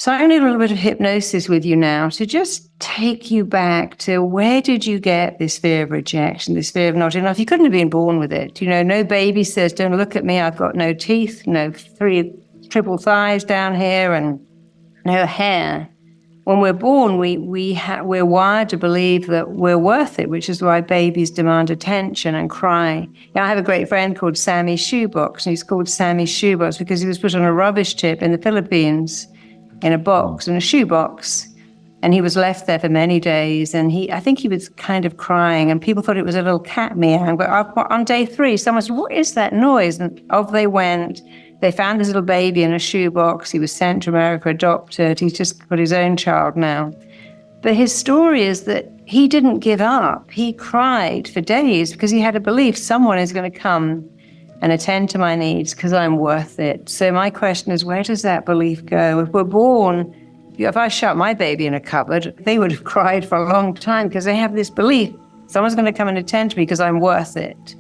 So I'm going to do a little bit of hypnosis with you now to just take you back to where did you get this fear of rejection, this fear of not enough? You couldn't have been born with it. No baby says, don't look at me, I've got no teeth, no 3 triple thighs down here and no hair. When we're born, we're wired to believe that we're worth it, which is why babies demand attention and cry. I have a great friend called Sammy Shoebox, and he's called Sammy Shoebox because he was put on a rubbish tip in the Philippines in a box, in a shoebox, and he was left there for many days, and I think he was kind of crying, and people thought it was a little cat meowing, but on day 3, someone said, what is that noise? And off they went. They found this little baby in a shoebox. He was sent to America, adopted. He's just got his own child now. But his story is that he didn't give up. He cried for days because he had a belief someone is going to come and attend to my needs because I'm worth it. So my question is, where does that belief go? If we're born, if I shut my baby in a cupboard, they would have cried for a long time because they have this belief someone's going to come and attend to me because I'm worth it.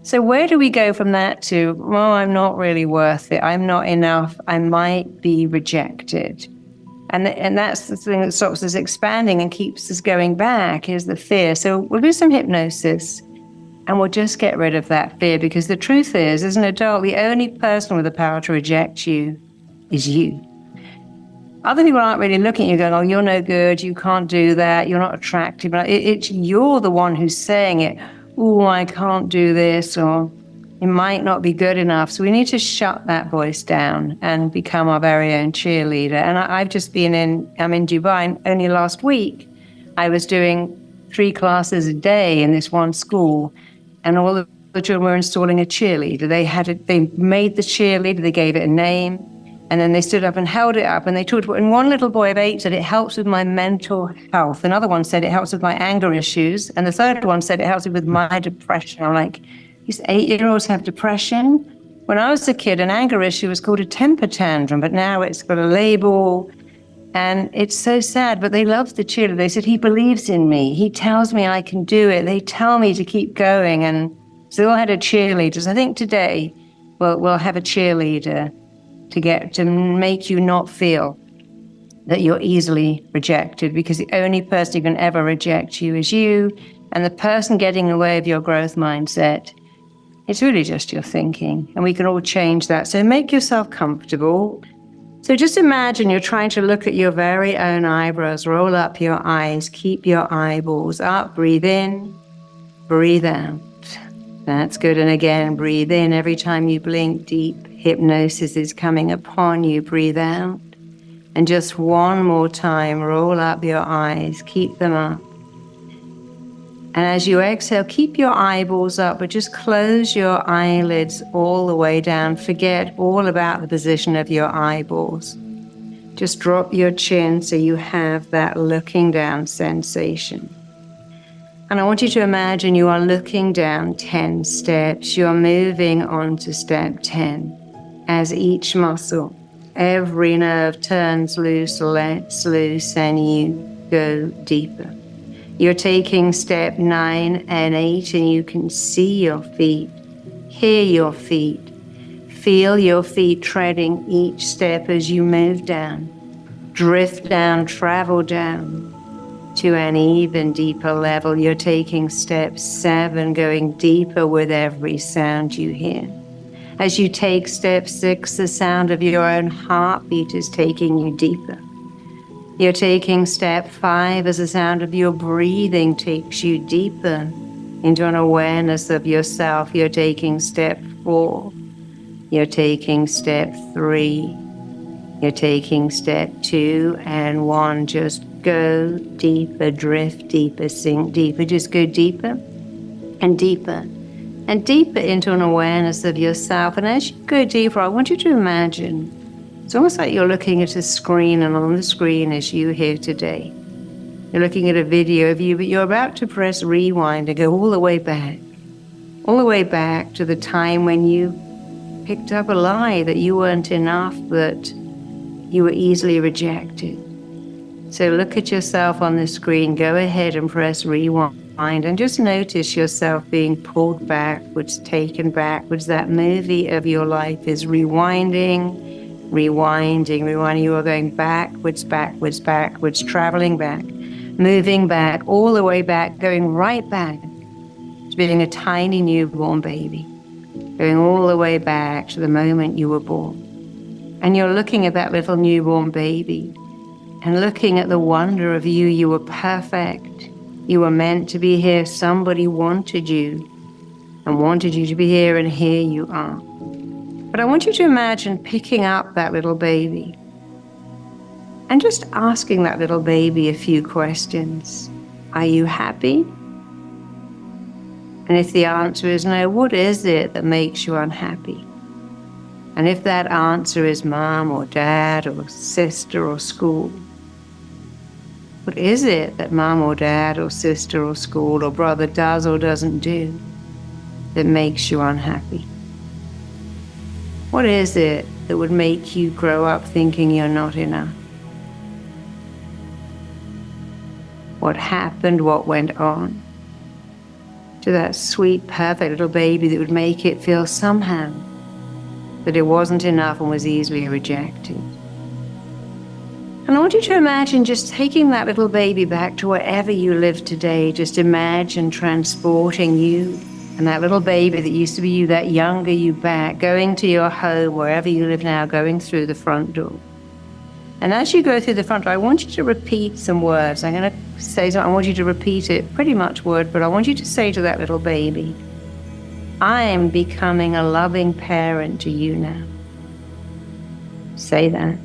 So where do we go from that to, well, I'm not really worth it, I'm not enough, I might be rejected? And that's the thing that stops us expanding and keeps us going back, is the fear. So we'll do some hypnosis and we'll just get rid of that fear, because the truth is, as an adult, the only person with the power to reject you is you. Other people aren't really looking at you going, oh, you're no good, you can't do that, you're not attractive. It's you're the one who's saying it. Oh, I can't do this, or it might not be good enough. So we need to shut that voice down and become our very own cheerleader. And I'm in Dubai, and only last week I was doing 3 classes a day in this one school, and all of the children were installing a cheerleader. They made the cheerleader, they gave it a name, and then they stood up and held it up, and they talked about, and one little boy of 8 said, it helps with my mental health. Another one said, it helps with my anger issues. And the third one said, it helps with my depression. I'm like, these 8-year-olds have depression? When I was a kid, an anger issue was called a temper tantrum, but now it's got a label, and it's so sad. But they love the cheerleader. They said, he believes in me. He tells me I can do it. They tell me to keep going. And so they all had a cheerleader. So I think today we'll have a cheerleader to make you not feel that you're easily rejected, because the only person who can ever reject you is you. And the person getting in the way of your growth mindset, it's really just your thinking, and we can all change that. So make yourself comfortable. So just imagine you're trying to look at your very own eyebrows. Roll up your eyes, keep your eyeballs up, breathe in, breathe out. That's good. And again, breathe in. Every time you blink, deep hypnosis is coming upon you. Breathe out. And just one more time, roll up your eyes, keep them up. And as you exhale, keep your eyeballs up, but just close your eyelids all the way down. Forget all about the position of your eyeballs. Just drop your chin so you have that looking down sensation. And I want you to imagine you are looking down 10 steps. You're moving on to step 10. As each muscle, every nerve turns loose, lets loose, and you go deeper. You're taking step 9 and 8, and you can see your feet, hear your feet, feel your feet treading each step as you move down. Drift down, travel down to an even deeper level. You're taking step 7, going deeper with every sound you hear. As you take step 6, the sound of your own heartbeat is taking you deeper. You're taking step 5 as the sound of your breathing takes you deeper into an awareness of yourself. You're taking step 4. You're taking step 3. You're taking step 2 and 1. Just go deeper, drift deeper, sink deeper. Just go deeper and deeper and deeper into an awareness of yourself. And as you go deeper, I want you to imagine it's almost like you're looking at a screen, and on the screen is you here today. You're looking at a video of you, but you're about to press rewind and go all the way back to the time when you picked up a lie that you weren't enough, that you were easily rejected. So look at yourself on the screen, go ahead and press rewind, and just notice yourself being pulled backwards, taken backwards. That movie of your life is rewinding, rewinding. You are going backwards, traveling back, moving back, all the way back, going right back to being a tiny newborn baby, going all the way back to the moment you were born. And you're looking at that little newborn baby and looking at the wonder of you. You were perfect. You were meant to be here. Somebody wanted you and wanted you to be here, and here you are. But I want you to imagine picking up that little baby and just asking that little baby a few questions. Are you happy? And if the answer is no, what is it that makes you unhappy? And if that answer is mom or dad or sister or school, what is it that mom or dad or sister or school or brother does or doesn't do that makes you unhappy? What is it that would make you grow up thinking you're not enough? What happened, what went on to that sweet, perfect little baby that would make it feel somehow that it wasn't enough and was easily rejected? And I want you to imagine just taking that little baby back to wherever you live today. Just imagine transporting you and that little baby that used to be you, that younger you, back, going to your home, wherever you live now, going through the front door. And as you go through the front door, I want you to repeat some words. I'm going to say something. I want you to repeat it pretty much word, but I want you to say to that little baby, I am becoming a loving parent to you now. Say that.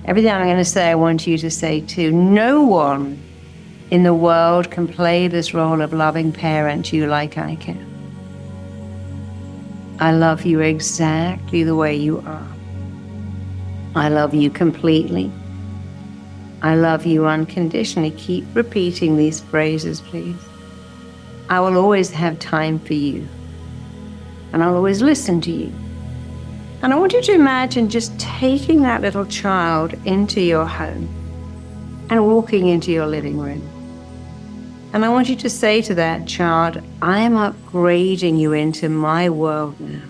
Everything I'm going to say, I want you to say too. No one in the world can play this role of loving parent to you like I can. I love you exactly the way you are. I love you completely. I love you unconditionally. Keep repeating these phrases, please. I will always have time for you, and I'll always listen to you. And I want you to imagine just taking that little child into your home and walking into your living room. And I want you to say to that child, I am upgrading you into my world now.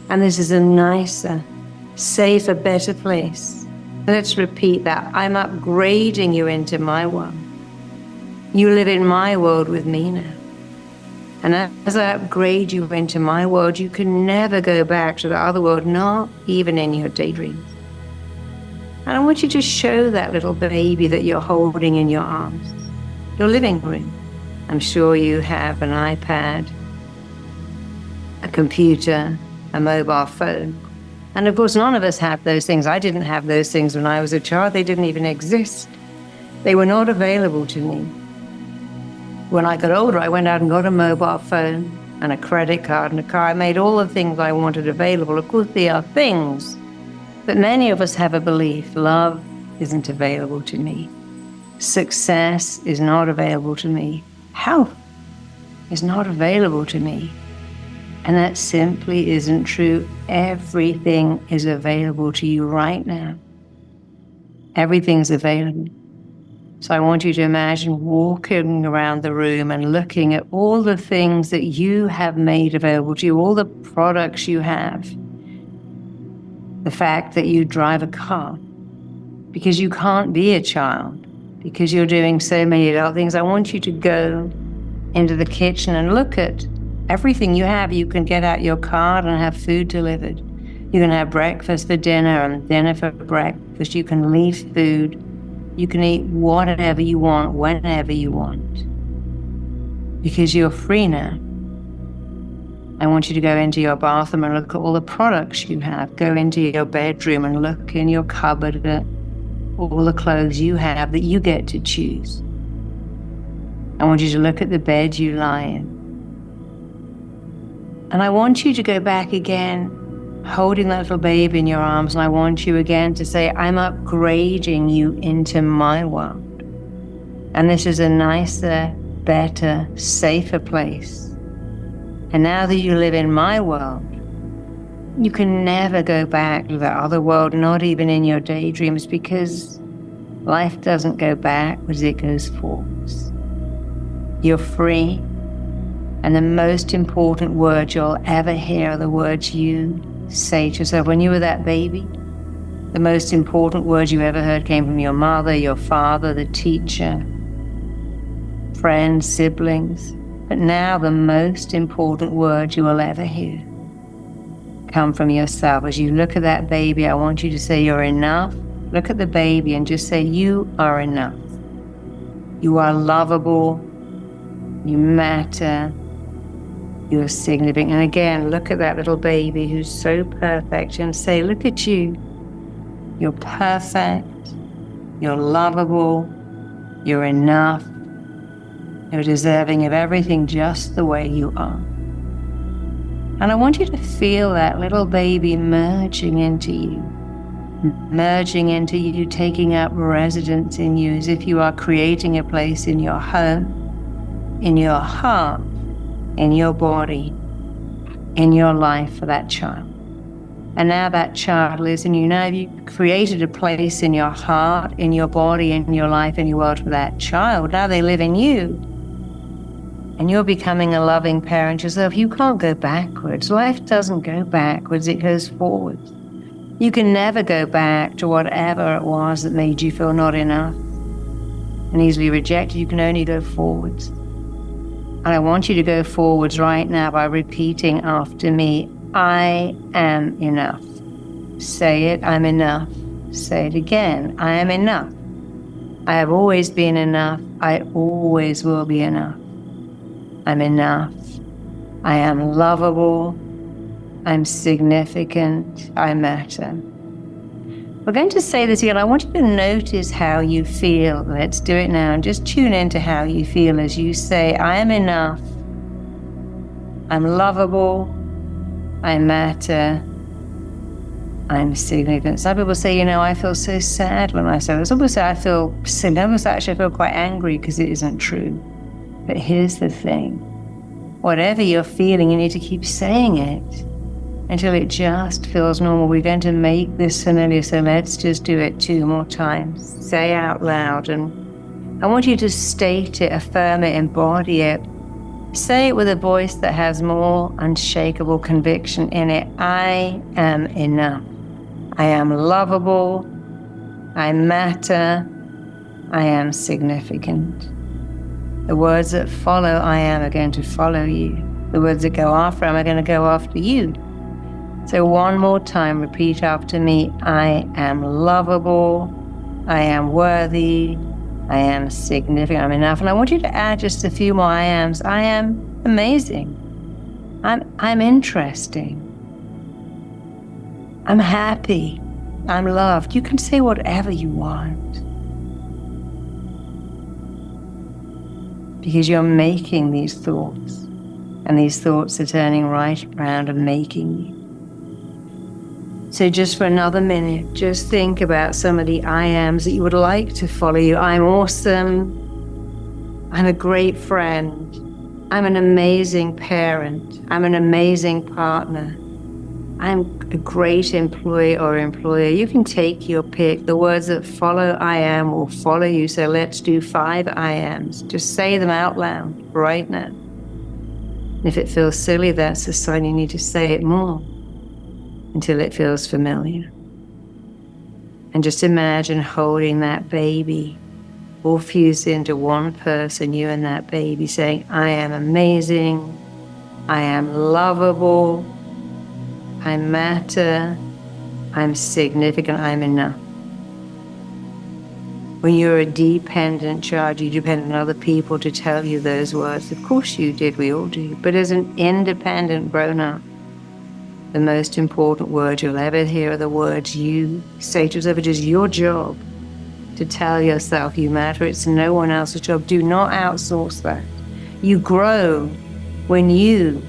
And this is a nicer, safer, better place. Let's repeat that. I'm upgrading you into my world. You live in my world with me now. And as I upgrade you into my world, you can never go back to the other world, not even in your daydreams. And I want you to show that little baby that you're holding in your arms, your living room. I'm sure you have an iPad, a computer, a mobile phone. And of course, none of us have those things. I didn't have those things when I was a child. They didn't even exist. They were not available to me. When I got older, I went out and got a mobile phone and a credit card and a car. I made all the things I wanted available. Of course, they are things, but many of us have a belief. Love isn't available to me. Success is not available to me. Health is not available to me. And that simply isn't true. Everything is available to you right now. Everything's available. So I want you to imagine walking around the room and looking at all the things that you have made available to you, all the products you have. The fact that you drive a car because you can't be a child, because you're doing so many adult things. I want you to go into the kitchen and look at everything you have. You can get out your card and have food delivered. You can have breakfast for dinner and dinner for breakfast. You can leave food. You can eat whatever you want, whenever you want, because you're free now. I want you to go into your bathroom and look at all the products you have. Go into your bedroom and look in your cupboard at all the clothes you have that you get to choose. I want you to look at the bed you lie in. And I want you to go back again, holding that little baby in your arms, and I want you again to say, I'm upgrading you into my world. And this is a nicer, better, safer place. And now that you live in my world, you can never go back to the other world, not even in your daydreams, because life doesn't go backwards, it goes forwards. You're free, and the most important words you'll ever hear are the words you say to yourself. When you were that baby, The most important words you ever heard came from your mother, your father, the teacher, friends, siblings. But now the most important words you will ever hear come from yourself. As you look at that baby, I want you to say you're enough. Look at the baby and just say you are enough. You are lovable. You matter. You are significant. And again, look at that little baby who's so perfect and say, look at you. You're perfect. You're lovable. You're enough. You're deserving of everything just the way you are. And I want you to feel that little baby merging into you, taking up residence in you, as if you are creating a place in your home, in your heart, in your body, in your life for that child. And now that child lives in you. Now you've created a place in your heart, in your body, in your life, in your world for that child. Now they live in you. And you're becoming a loving parent yourself. You can't go backwards. Life doesn't go backwards, it goes forwards. You can never go back to whatever it was that made you feel not enough and easily rejected. You can only go forwards. And I want you to go forwards right now by repeating after me, I am enough. Say it, I'm enough. Say it again, I am enough. I have always been enough. I always will be enough. I'm enough. I am lovable. I'm significant. I matter. We're going to say this again. I want you to notice how you feel. Let's do it now. And just tune into how you feel as you say, I am enough. I'm lovable. I matter. I'm significant. Some people say, I feel so sad when I say this. Some people say I feel sad. Others actually I feel quite angry because it isn't true. But here's the thing. Whatever you're feeling, you need to keep saying it until it just feels normal. We're going to make this familiar, so let's just do it 2 more times. Say out loud, and I want you to state it, affirm it, embody it. Say it with a voice that has more unshakable conviction in it. I am enough. I am lovable. I matter. I am significant. The words that follow I am are going to follow you. The words that go after are going to go after you. So 1 more time, repeat after me. I am lovable. I am worthy. I am significant. I'm enough. And I want you to add just a few more I ams. I am amazing. I'm interesting. I'm happy. I'm loved. You can say whatever you want. Because you're making these thoughts, and these thoughts are turning right around and making you. So just for another minute, just think about some of the I ams that you would like to follow you. I'm awesome. I'm a great friend. I'm an amazing parent. I'm an amazing partner. I'm a great employee or employer. You can take your pick. The words that follow I am will follow you. So let's do 5 I ams. Just say them out loud right now. And if it feels silly, that's a sign you need to say it more until it feels familiar. And just imagine holding that baby all fused into one person, you and that baby, saying, I am amazing. I am lovable. I matter, I'm significant, I'm enough. When you're a dependent child, you depend on other people to tell you those words. Of course you did, we all do. But as an independent grown-up, the most important words you'll ever hear are the words you say to yourself. It is your job to tell yourself you matter. It's no one else's job. Do not outsource that. You grow when you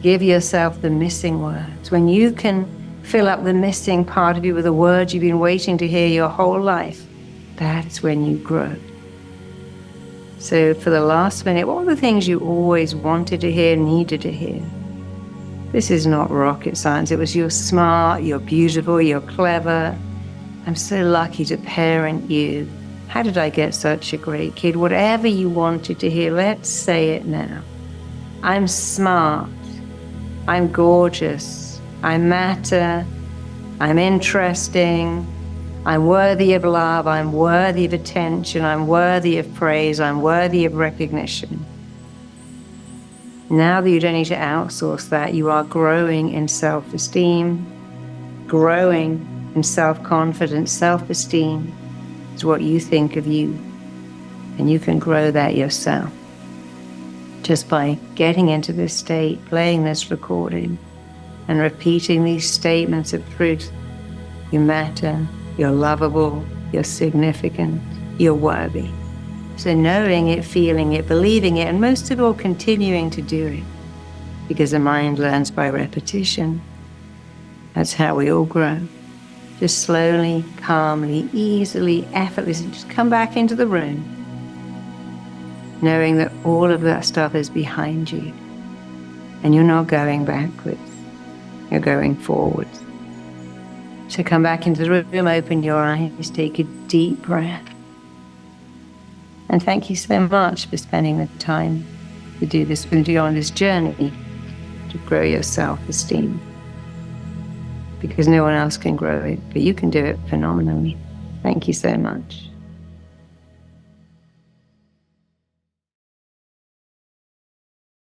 give yourself the missing words. When you can fill up the missing part of you with the words you've been waiting to hear your whole life, that's when you grow. So for the last minute, what were the things you always wanted to hear, needed to hear? This is not rocket science. It was you're smart, you're beautiful, you're clever. I'm so lucky to parent you. How did I get such a great kid? Whatever you wanted to hear, let's say it now. I'm smart. I'm gorgeous. I matter. I'm interesting. I'm worthy of love, I'm worthy of attention, I'm worthy of praise, I'm worthy of recognition. Now that you don't need to outsource that, you are growing in self-esteem, growing in self-confidence. Self-esteem is what you think of you, and you can grow that yourself just by getting into this state, playing this recording, and repeating these statements of truth. You matter, you're lovable, you're significant, you're worthy. So knowing it, feeling it, believing it, and most of all, continuing to do it, because the mind learns by repetition. That's how we all grow. Just slowly, calmly, easily, effortlessly, just come back into the room, knowing that all of that stuff is behind you, and you're not going backwards, you're going forwards. So come back into the room, open your eyes, take a deep breath. And thank you so much for spending the time to do this, to go on this journey to grow your self-esteem. Because no one else can grow it, but you can do it phenomenally. Thank you so much.